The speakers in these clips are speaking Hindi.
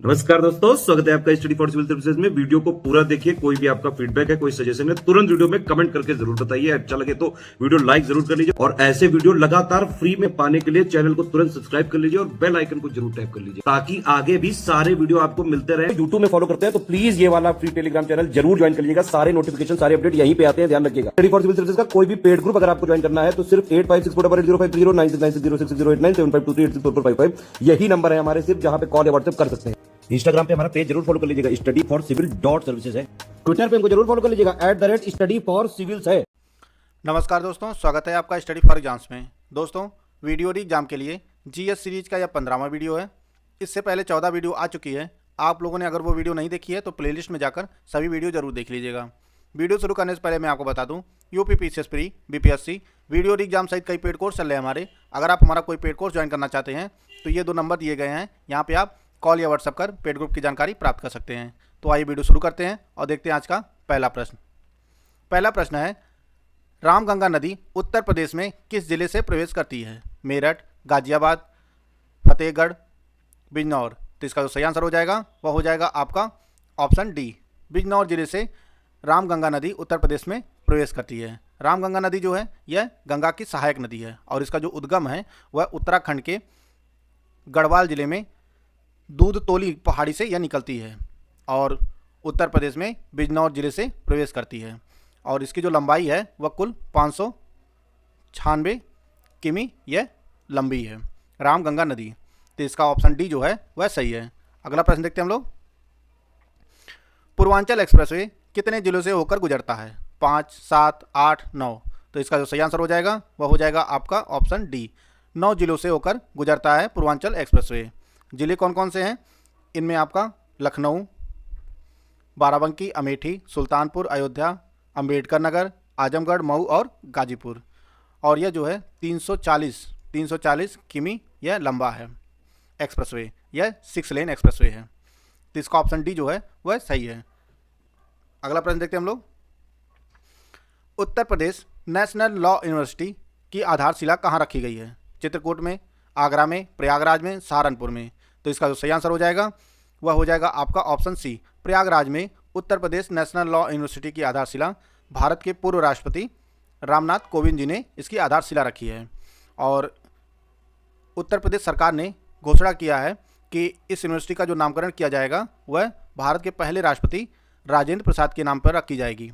नमस्कार दोस्तों, स्वागत है आपका स्टडी फॉर सिविल सर्विसेज में। वीडियो को पूरा देखिए। कोई भी आपका फीडबैक है, कोई सजेशन है, तुरंत वीडियो में कमेंट करके जरूर बताइए। अच्छा लगे तो वीडियो लाइक जरूर कर लीजिए और ऐसे वीडियो लगातार फ्री में पाने के लिए चैनल को तुरंत सब्सक्राइब कर लीजिए और बेल आइकन को जरूर टैप कर लीजिए ताकि आगे भी सारे वीडियो आपको मिलते रहे। यूट्यूब में फॉलो करते हैं तो प्लीज ये वाला फ्री टेलीग्राम चैनल जरूर ज्वाइन कर लीजिएगा। सारे नोटिफिकेशन, सारे अपडेट यहीं पे आते हैं, ध्यान रखिएगा। स्टडी फॉर सिविल सर्विसेज का कोई भी पेड ग्रुप अगर आपको ज्वाइन करना है तो सिर्फ 856488053096908523864455 यही नंबर है हमारे, सिर्फ जहां पे कॉल या व्हाट्सएप कर सकते हैं। इंस्टाग्राम पे हमारा पेज जरूर फॉलो कर लीजिएगा, स्टडी फॉर सिविल .सर्विसेज है। ट्विटर पे हमको जरूर फॉलो कर लीजिएगा, @study for civils है। नमस्कार दोस्तों, स्वागत है आपका स्टडी फॉर एग्जाम्स में। दोस्तों, वीडियो एग्जाम के लिए जीएस सीरीज का यह 15वां वीडियो है। इससे पहले 14 वीडियो आ चुकी है। आप लोगों ने अगर वो वीडियो नहीं देखी है तो प्लेलिस्ट में जाकर सभी वीडियो जरूर देख लीजिएगा। वीडियो शुरू करने से पहले मैं आपको बता दूं, UP PCS pre, BPSC, video exam सहित कई पेड कोर्स चल रहे हैं हमारे। अगर आप हमारा कोई पेड कोर्स ज्वाइन करना चाहते हैं तो ये 2 नंबर दिए गए हैं, यहाँ पे आप कॉल या व्हाट्सएप कर पेड ग्रुप की जानकारी प्राप्त कर सकते हैं। तो आइए वीडियो शुरू करते हैं और देखते हैं आज का पहला प्रश्न। पहला प्रश्न है, रामगंगा नदी उत्तर प्रदेश में किस जिले से प्रवेश करती है? मेरठ, गाजियाबाद, फतेहगढ़, बिजनौर। तो इसका जो सही आंसर हो जाएगा वह हो जाएगा आपका ऑप्शन डी, बिजनौर जिले से रामगंगा नदी उत्तर प्रदेश में प्रवेश करती है। रामगंगा नदी जो है यह गंगा की सहायक नदी है और इसका जो उद्गम है वह उत्तराखंड के गढ़वाल जिले में दूधतोली पहाड़ी से यह निकलती है और उत्तर प्रदेश में बिजनौर जिले से प्रवेश करती है। और इसकी जो लंबाई है वह कुल 596 किमी यह लंबी है, रामगंगा नदी। तो इसका ऑप्शन डी जो है वह सही है। अगला प्रश्न देखते हैं हम लोग। पूर्वांचल एक्सप्रेसवे कितने जिलों से होकर गुजरता है? 5, 7, 8, 9। तो इसका जो सही आंसर हो जाएगा वह हो जाएगा आपका ऑप्शन डी, 9 जिलों से होकर गुजरता है पूर्वांचल एक्सप्रेसवे। जिले कौन कौन से हैं? इनमें आपका लखनऊ, बाराबंकी, अमेठी, सुल्तानपुर, अयोध्या, अंबेडकर नगर, आजमगढ़, मऊ और गाजीपुर। और यह जो है 340 किमी यह लंबा है एक्सप्रेसवे, यह 6 लेन एक्सप्रेसवे है। तो इसका ऑप्शन डी जो है वह सही है। अगला प्रश्न देखते हैं हम लोग। Uttar Pradesh national law university की आधारशिला कहाँ रखी गई है? चित्रकूट में, आगरा में, प्रयागराज में, सहारनपुर में। तो इसका जो सही आंसर हो जाएगा वह हो जाएगा आपका ऑप्शन सी, प्रयागराज में Uttar Pradesh national law university की आधारशिला भारत के पूर्व राष्ट्रपति रामनाथ कोविंद जी ने इसकी आधारशिला रखी है। और उत्तर प्रदेश सरकार ने घोषणा किया है कि इस यूनिवर्सिटी का जो नामकरण किया जाएगा वह भारत के पहले राष्ट्रपति राजेंद्र प्रसाद के नाम पर रखी जाएगी।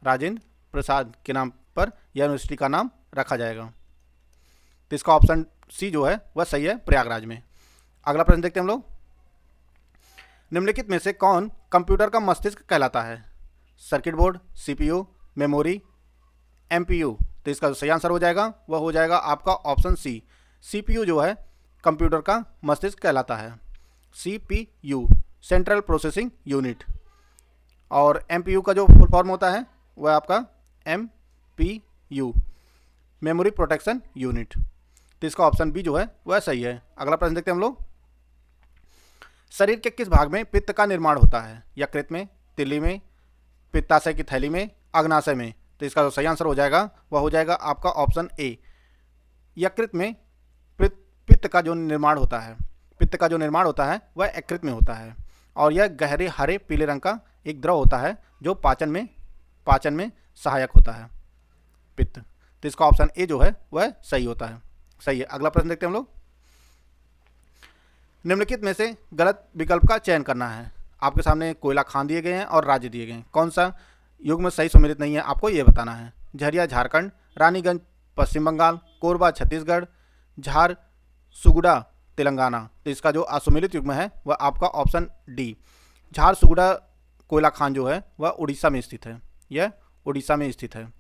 राजेंद्र प्रसाद के नाम पर यह यूनिवर्सिटी का नाम रखा जाएगा। तो इसका ऑप्शन सी जो है वह सही है, प्रयागराज में। अगला प्रश्न देखते हैं हम लोग। निम्नलिखित में से कौन कंप्यूटर का मस्तिष्क कहलाता है? Circuit board, CPU, memory, MPU. तो इसका जो सही आंसर हो जाएगा वह हो जाएगा आपका ऑप्शन सी, सीपीयू जो है कंप्यूटर का मस्तिष्क कहलाता है। CPU, central processing unit. और एमपीयू का जो फुल फॉर्म होता है वह आपका एमपीयू, मेमोरी प्रोटेक्शन यूनिट। तो इसका ऑप्शन बी जो है वह सही है। अगला प्रश्न देखते हैं हम लोग। शरीर के किस भाग में पित्त का निर्माण होता है? यकृत में, तिल्ली में, पित्ताशय की थैली में, अग्नाशय में। तो इसका जो सही आंसर हो जाएगा वह हो जाएगा आपका ऑप्शन ए, यकृत में पित्त का जो निर्माण होता है, पित्त का जो निर्माण होता है वह यकृत में होता है। और यह गहरे हरे पीले रंग का एक द्रव होता है जो पाचन में सहायक होता है, पित्त। तो इसका ऑप्शन ए जो है वह सही होता है, सही है। अगला प्रश्न देखते हैं हम लोग। निम्नलिखित में से गलत विकल्प का चयन करना है। आपके सामने कोयला खान दिए गए हैं और राज्य दिए गए हैं, कौन सा युग्म सही सम्मिलित नहीं है आपको ये बताना है। झरिया झारखंड, रानीगंज पश्चिम बंगाल, कोरबा छत्तीसगढ़, झारसुगुडा तेलंगाना। तो इसका जो असुमिलित युग्म है वह आपका ऑप्शन डी, झारसुगुडा कोयला खान जो है वह उड़ीसा में स्थित है, यह उड़ीसा में स्थित है। तो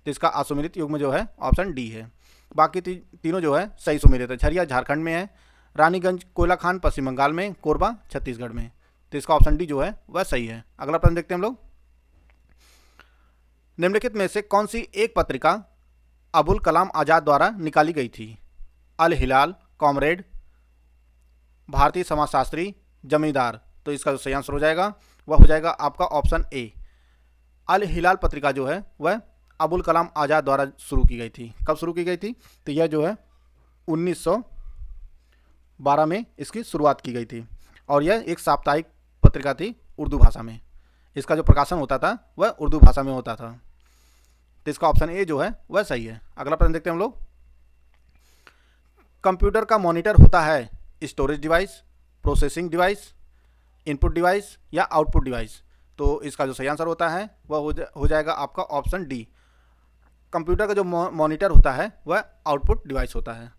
इसका असुमिलित युग्म जो है ऑप्शन डी है। बाकी तीनों जो है सही सुमिलित है। झरिया झारखंड में है, रानीगंज कोयला खान पश्चिम बंगाल में, कोरबा छत्तीसगढ़ में। तो इसका ऑप्शन डी जो है वह सही है। अगला प्रश्न देखते हैं हम लोग। निम्नलिखित में से कौन सी एक पत्रिका अबुल कलाम आज़ाद द्वारा निकाली गई थी? अल हिलाल, कॉमरेड, भारतीय समाजशास्त्री, जमींदार। तो इसका जो सही आंसर हो जाएगा वह हो जाएगा आपका ऑप्शन ए, अल हिलाल पत्रिका जो है वह अबुल कलाम आज़ाद द्वारा शुरू की गई थी। कब शुरू की गई थी? तो यह जो है 1912 में इसकी शुरुआत की गई थी। और यह एक साप्ताहिक पत्रिका थी उर्दू भाषा में। इसका जो प्रकाशन होता था वह उर्दू भाषा में होता था। तो इसका ऑप्शन ए जो है वह सही है। अगला प्रश्न देखते हैं हम लोग। कंप्यूटर का मॉनिटर होता है storage device, processing device, input device या आउटपुट डिवाइस। तो इसका जो सही आंसर होता है वह हो जाएगा आपका ऑप्शन डी। कंप्यूटर का जो मॉनिटर होता है वह आउटपुट डिवाइस होता है।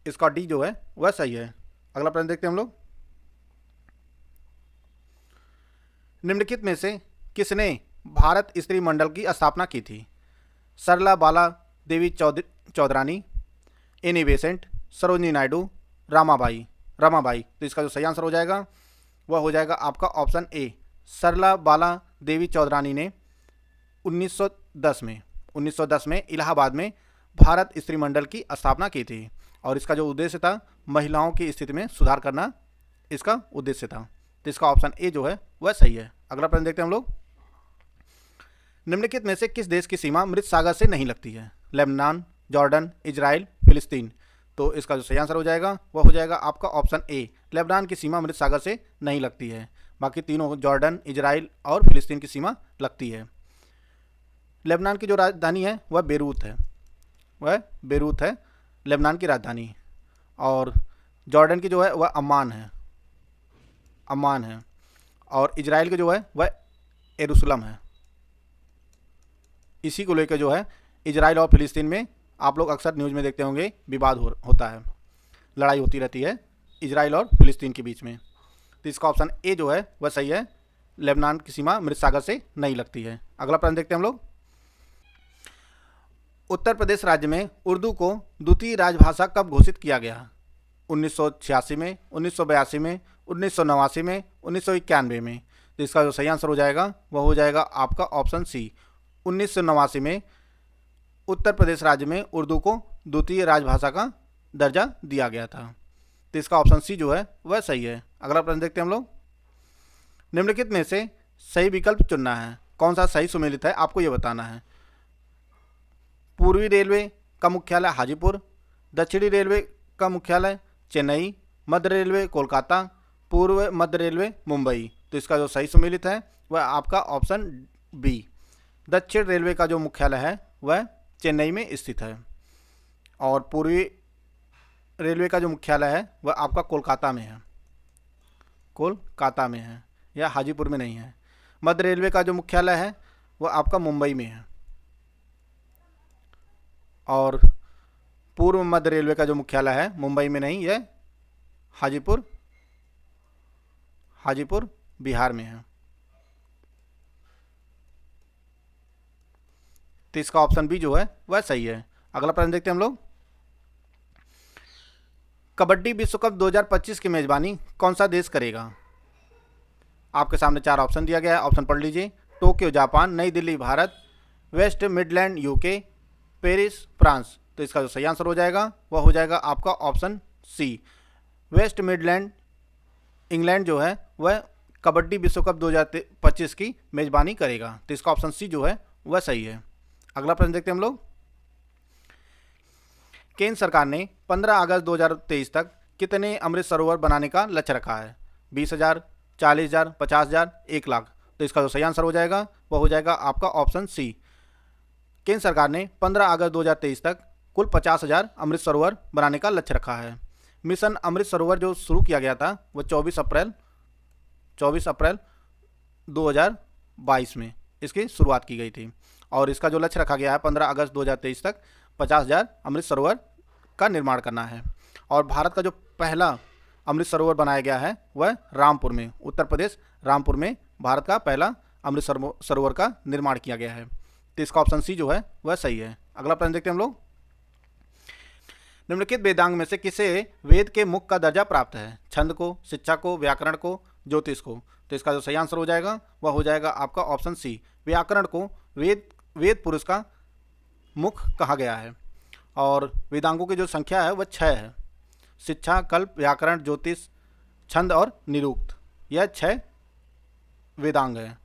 इसका डी जो है वह सही है। अगला प्रश्न देखते हैं हम लोग। निम्नलिखित में से किसने भारत स्त्री मंडल की स्थापना की थी? सरला बाला देवी चौधरानी, एनी बेसेंट, सरोजिनी नायडू, रमाबाई। तो इसका जो सही आंसर हो जाएगा वह हो जाएगा आपका ऑप्शन ए। सरला बाला देवी चौधरानी ने 1910 में इलाहाबाद में भारत स्त्री मंडल की स्थापना की थी और इसका जो उद्देश्य था महिलाओं की स्थिति में सुधार करना इसका उद्देश्य था। तो इसका ऑप्शन ए जो है वह सही है। अगला प्रश्न देखते हैं हम लोग। निम्नलिखित में से किस देश की सीमा मृत सागर से नहीं लगती है? लेबनान, जॉर्डन, इजराइल, फिलिस्तीन। तो इसका जो सही आंसर हो जाएगा वह हो जाएगा आपका ऑप्शन ए। लेबनान की सीमा मृत सागर से नहीं लगती है। बाकी तीनों जॉर्डन, इजराइल और फिलिस्तीन की सीमा लगती है। लेबनान की जो राजधानी है वह बेरूत है लेबनान की राजधानी। और जॉर्डन की जो है वह अम्मान है। और इजराइल की जो है वह यरूशलेम है। इसी को लेकर जो है इजराइल और फिलिस्तीन में आप लोग अक्सर न्यूज़ में देखते होंगे विवाद होता है, लड़ाई होती रहती है इजराइल और फिलिस्तीन के बीच में। तो इसका ऑप्शन ए जो है वह सही है। लेबनान की सीमा मृत सागर से नहीं लगती है। अगला प्रश्न देखते हैं हम लोग। उत्तर प्रदेश राज्य में उर्दू को द्वितीय राजभाषा कब घोषित किया गया? 1986 में, 1982 में, 1989 में, 1991 में। तो इसका जो सही आंसर हो जाएगा वह हो जाएगा आपका ऑप्शन सी। 1989 में उत्तर प्रदेश राज्य में उर्दू को द्वितीय राजभाषा का दर्जा दिया गया था। तो इसका ऑप्शन सी जो है वह सही है। अगला प्रश्न देखते हैं हम लोग। निम्नलिखित में से सही विकल्प चुनना है। कौन सा सही सुमेलित है आपको ये बताना है। पूर्वी रेलवे का मुख्यालय हाजीपुर, दक्षिणी रेलवे का मुख्यालय चेन्नई, मध्य रेलवे कोलकाता, पूर्व मध्य रेलवे मुंबई। तो इसका जो सही सुमेलित है वह आपका ऑप्शन बी। दक्षिण रेलवे का जो मुख्यालय है वह चेन्नई में स्थित है और पूर्वी रेलवे का जो मुख्यालय है वह आपका कोलकाता में है, या हाजीपुर में नहीं है। मध्य रेलवे का जो मुख्यालय है वह आपका मुंबई में है और पूर्व मध्य रेलवे का जो मुख्यालय है मुंबई में नहीं, यह हाजीपुर बिहार में है। तो इसका ऑप्शन बी जो है वह सही है। अगला प्रश्न देखते हैं हम लोग। कबड्डी विश्व कप 2025 की मेजबानी कौन सा देश करेगा? आपके सामने 4 ऑप्शन दिया गया है, ऑप्शन पढ़ लीजिए। टोक्यो जापान, नई Delhi Bharat, West Midland UK, Paris France. तो इसका जो सही आंसर हो जाएगा वह हो जाएगा आपका option C. West Midland England जो है वह कबड्डी विश्व कप 2025 की मेजबानी करेगा। तो इसका ऑप्शन सी जो है वह सही है। अगला प्रश्न देखते हैं हम लोग। केंद्र सरकार ने 15 अगस्त 2023 तक कितने अमृत सरोवर बनाने का लक्ष्य रखा है? 20,000, 40,000, 50,000, 1 लाख। तो इसका जो सही आंसर हो जाएगा वह हो जाएगा आपका ऑप्शन सी। केंद्र सरकार ने 15 अगस्त 2023 तक कुल 50,000 अमृत सरोवर बनाने का लक्ष्य रखा है। मिशन अमृत सरोवर जो शुरू किया गया था वह 24 अप्रैल 2022 में इसकी शुरुआत की गई थी और इसका जो लक्ष्य रखा गया है 15 अगस्त 2023 तक 50,000 अमृत सरोवर का निर्माण करना है। और भारत का जो पहला अमृत सरोवर बनाया गया है वह रामपुर में, उत्तर प्रदेश रामपुर में भारत का पहला अमृत सरोवर का निर्माण किया गया है। तो इसका ऑप्शन सी जो है वह सही है। अगला प्रश्न देखते हैं हम लोग। निम्नलिखित वेदांग में से किसे वेद के मुख का दर्जा प्राप्त है? छंद को, शिक्षा को, व्याकरण को, ज्योतिष को। तो इसका जो सही आंसर हो जाएगा वह हो जाएगा आपका ऑप्शन सी। व्याकरण को वेद पुरुष का मुख कहा गया है और वेदांगों की जो संख्या है वह 6 है। शिक्षा, कल्प, व्याकरण, ज्योतिष, छंद और निरुक्त, यह 6 वेदांग है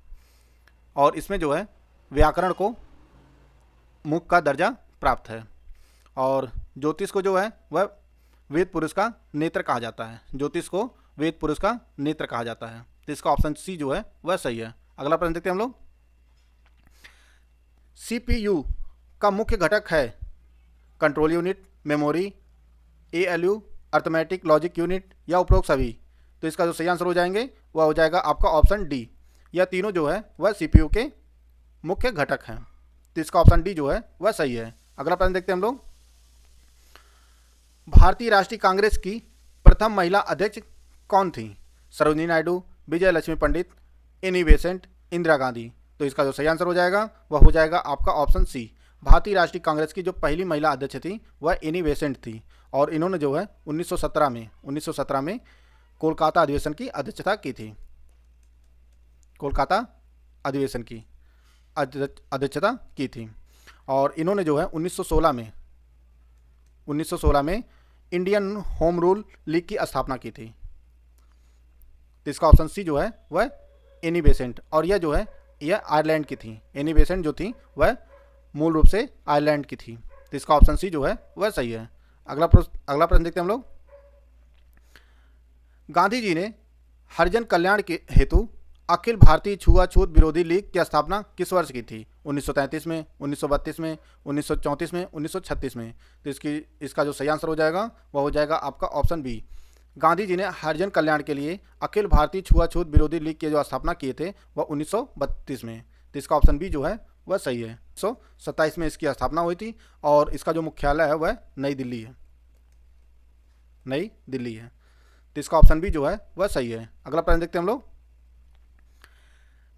और इसमें जो है व्याकरण को मुख का दर्जा प्राप्त है और ज्योतिष को जो है वह वेद पुरुष का नेत्र कहा जाता है। ज्योतिष को वेद पुरुष का नेत्र कहा जाता है। तो इसका ऑप्शन सी जो है वह सही है। अगला प्रश्न देखते हैं हम लोग। CPU का मुख्य घटक है control unit, memory, ALU, arithmetic logic unit या उपरोक्त सभी। तो इसका जो सही आंसर हो जाएंगे वह हो जाएगा आपका ऑप्शन डी। यह तीनों जो है वह CPU के मुख्य घटक हैं। तो इसका ऑप्शन डी जो है वह सही है। अगला प्रश्न देखते हैं हम लोग। भारतीय राष्ट्रीय कांग्रेस की प्रथम महिला अध्यक्ष कौन थी? सरोजिनी नायडू, विजय लक्ष्मी पंडित, एनी बेसेंट, इंदिरा गांधी। तो इसका जो सही आंसर हो जाएगा वह हो जाएगा आपका ऑप्शन सी। भारतीय राष्ट्रीय कांग्रेस की जो पहली महिला अध्यक्ष थी वह एनी बेसेंट थी और इन्होंने जो है 1917 में कोलकाता अधिवेशन की अध्यक्षता की थी। कोलकाता अधिवेशन की अध्यक्षता की थी और इन्होंने जो है 1916 में इंडियन होम रूल लीग की स्थापना की थी। तो इसका ऑप्शन सी जो है वह एनी बेसेंट, और यह जो है यह आयरलैंड की थी। एनी बेसेंट जो थी वह मूल रूप से आयरलैंड की थी। तो इसका ऑप्शन सी जो है वह सही है। अगला प्रश्न देखते हैं हम लोग। गांधी जी ने हरिजन कल्याण के हेतु अखिल भारतीय छुआछूत विरोधी लीग की स्थापना किस वर्ष की थी? 1933 में, 1932 में, 1934 में, 1936 में। तो इसका जो सही आंसर हो जाएगा वह हो जाएगा आपका ऑप्शन बी। गांधी जी ने हरिजन कल्याण के लिए अखिल भारतीय छुआछूत विरोधी लीग की जो स्थापना किए थे वह 1932 में। तो इसका ऑप्शन बी जो है वह सही है। 1927 में इसकी स्थापना हुई थी और इसका जो मुख्यालय है वह नई दिल्ली है। नई दिल्ली है। तो इसका ऑप्शन बी जो है वह सही है। अगला प्रश्न देखते हैं हम लोग।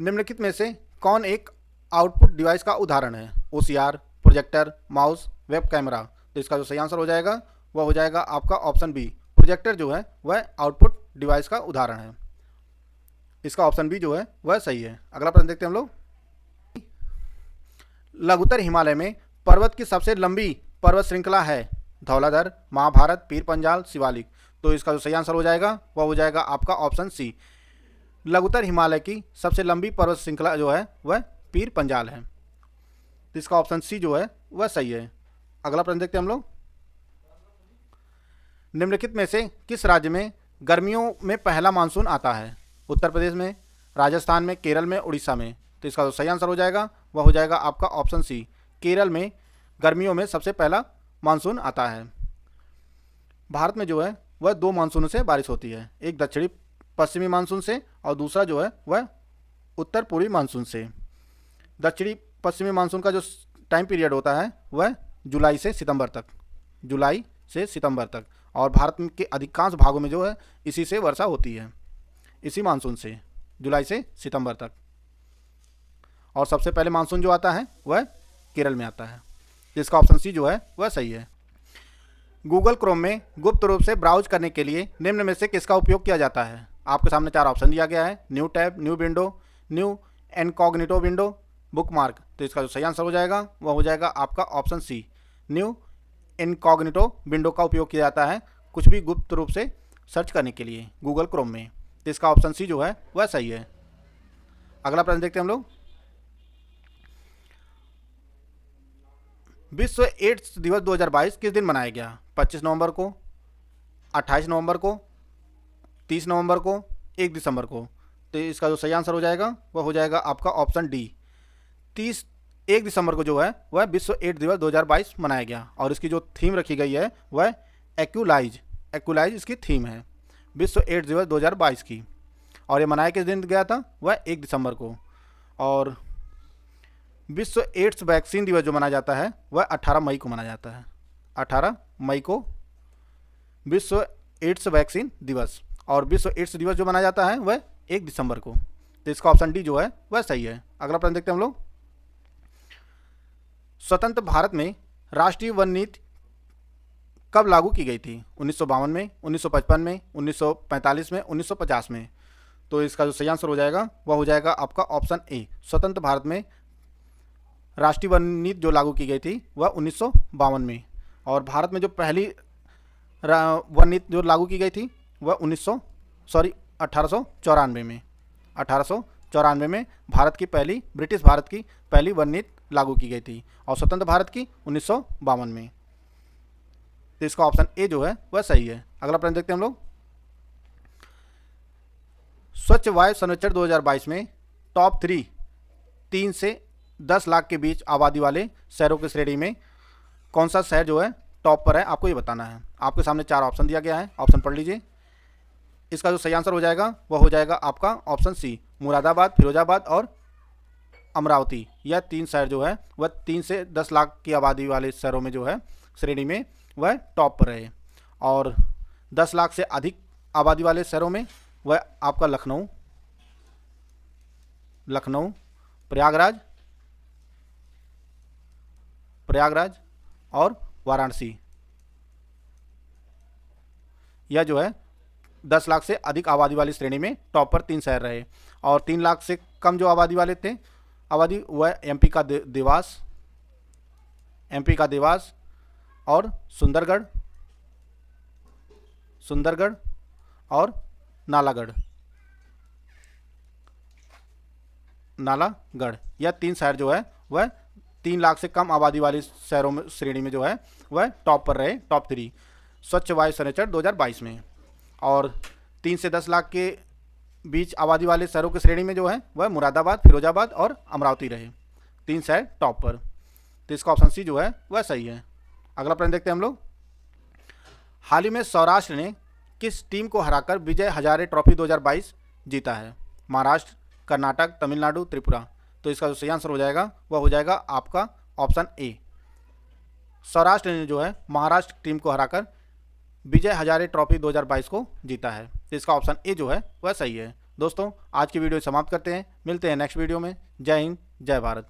निम्नलिखित में से कौन एक आउटपुट डिवाइस का उदाहरण है? OCR, projector, mouse, web camera. तो इसका जो सही आंसर हो जाएगा वह हो जाएगा आपका ऑप्शन बी। प्रोजेक्टर जो है वह आउटपुट डिवाइस का उदाहरण है। इसका ऑप्शन बी जो है वह सही है। अगला प्रश्न देखते हैं हम लोग। लघुत्तर हिमालय में पर्वत की सबसे लंबी पर्वत श्रृंखला है? धौलाधर, महाभारत, पीर पंजाल, शिवालिक। तो इसका जो सही आंसर हो जाएगा वह हो जाएगा आपका ऑप्शन सी। लघुत्तर हिमालय की सबसे लंबी पर्वत श्रृंखला जो है वह पीर पंजाल है। तो इसका ऑप्शन सी जो है वह सही है। अगला प्रश्न देखते हैं हम लोग। निम्नलिखित में से किस राज्य में गर्मियों में पहला मानसून आता है? उत्तर प्रदेश में, राजस्थान में, केरल में, उड़ीसा में। तो इसका जो सही आंसर हो जाएगा वह हो जाएगा आपका ऑप्शन सी। केरल में गर्मियों में सबसे पहला मानसून आता है। भारत में जो है वह दो मानसूनों से बारिश होती है, एक दक्षिणी पश्चिमी मानसून से और दूसरा जो है वह उत्तर पूर्वी मानसून से। दक्षिणी पश्चिमी मानसून का जो टाइम पीरियड होता है वह जुलाई से सितंबर तक, और भारत के अधिकांश भागों में जो है इसी से वर्षा होती है, इसी मानसून से जुलाई से सितंबर तक। और सबसे पहले मानसून जो आता है वह केरल में आता है। जिसका ऑप्शन सी जो है वह सही है। गूगल क्रोम में गुप्त रूप से ब्राउज करने के लिए निम्न में से किसका उपयोग किया जाता है? आपके सामने चार ऑप्शन दिया गया है, new tab, new window, new incognito window, bookmark. तो इसका जो सही आंसर हो जाएगा वह हो जाएगा आपका option C, new incognito window का उपयोग किया जाता है कुछ भी गुप्त रूप से सर्च करने के लिए गूगल क्रोम में। तो इसका ऑप्शन सी जो है वह सही है। अगला प्रश्न देखते हैं हम लोग। विश्व एड्स दिवस 2022 किस दिन मनाया गया? 25 नवंबर को, 28 नवंबर को, 30 नवंबर को, 1 दिसंबर को। तो इसका जो सही आंसर हो जाएगा वह हो जाएगा आपका ऑप्शन डी, 1 दिसंबर को जो है वह विश्व एड्स दिवस 2022 मनाया गया। और इसकी जो थीम रखी गई है वह एक्यूलाइज इसकी थीम है विश्व एड्स दिवस 2022 की। और ये मनाया किस दिन गया था? वह 1 दिसंबर को। और विश्व एड्स वैक्सीन दिवस जो मनाया जाता है वह 18 मई को मनाया जाता है। 18 मई को विश्व एड्स वैक्सीन दिवस, और विश्व एड्स दिवस जो मनाया जाता है वह 1 दिसंबर को। तो इसका ऑप्शन डी जो है वह सही है। अगला प्रश्न देखते हैं हम लोग। स्वतंत्र भारत में राष्ट्रीय वन नीति कब लागू की गई थी? 1952 में, 1955 में, 1945 में, 1950 में। तो इसका जो सही आंसर हो जाएगा वह हो जाएगा आपका ऑप्शन ए। स्वतंत्र भारत में राष्ट्रीय वन नीति जो लागू की गई थी वह 1952 में, और भारत में जो पहली वन नीति जो लागू की गई थी वह 1894 में। 1894 में ब्रिटिश भारत की पहली वन नीति लागू की गई थी, और स्वतंत्र भारत की 1952 में। तो इसका ऑप्शन ए जो है वह सही है। अगला प्रश्न देखते हैं हम लोग। स्वच्छ वायु सर्वेक्षण 2022 में टॉप 3 से 10 लाख के बीच आबादी वाले शहरों की श्रेणी में कौन सा शहर जो है टॉप पर है, आपको ये बताना है। आपके सामने 4 ऑप्शन दिया गया है, ऑप्शन पढ़ लीजिए। इसका जो सही आंसर हो जाएगा वह हो जाएगा आपका ऑप्शन सी, मुरादाबाद, फिरोजाबाद और अमरावती। यह 3 शहर जो है वह 3 से 10 लाख की आबादी वाले शहरों में जो है श्रेणी में वह टॉप पर है। और 10 लाख से अधिक आबादी वाले शहरों में वह आपका लखनऊ, प्रयागराज और वाराणसी। यह जो है 10 लाख से अधिक आबादी वाली श्रेणी में टॉप पर 3 शहर रहे। और 3 लाख से कम जो आबादी वाले थे वह एमपी का देवास और सुंदरगढ़ और नालागढ़। यह 3 शहर जो है वह 3 लाख से कम आबादी वाली शहरों में श्रेणी में जो है वह टॉप पर रहे, टॉप 3 स्वच्छ वायु सर्वेक्षण 2022 में। और 3 से 10 लाख के बीच आबादी वाले शहरों की श्रेणी में जो है वह मुरादाबाद, फिरोजाबाद और अमरावती रहे, 3 शहर टॉप पर। तो इसका ऑप्शन सी जो है वह सही है। अगला प्रश्न देखते हैं हम लोग। हाल ही में सौराष्ट्र ने किस टीम को हराकर विजय हजारे ट्रॉफी 2022 जीता है? महाराष्ट्र, कर्नाटक, तमिलनाडु, त्रिपुरा। तो इसका जो सही आंसर हो जाएगा वह हो जाएगा आपका ऑप्शन ए। सौराष्ट्र ने जो है महाराष्ट्र टीम को हराकर विजय हजारे ट्रॉफी 2022 को जीता है। तो इसका ऑप्शन ए जो है वह सही है। दोस्तों आज की वीडियो समाप्त करते हैं, मिलते हैं नेक्स्ट वीडियो में। जय हिंद, जय भारत।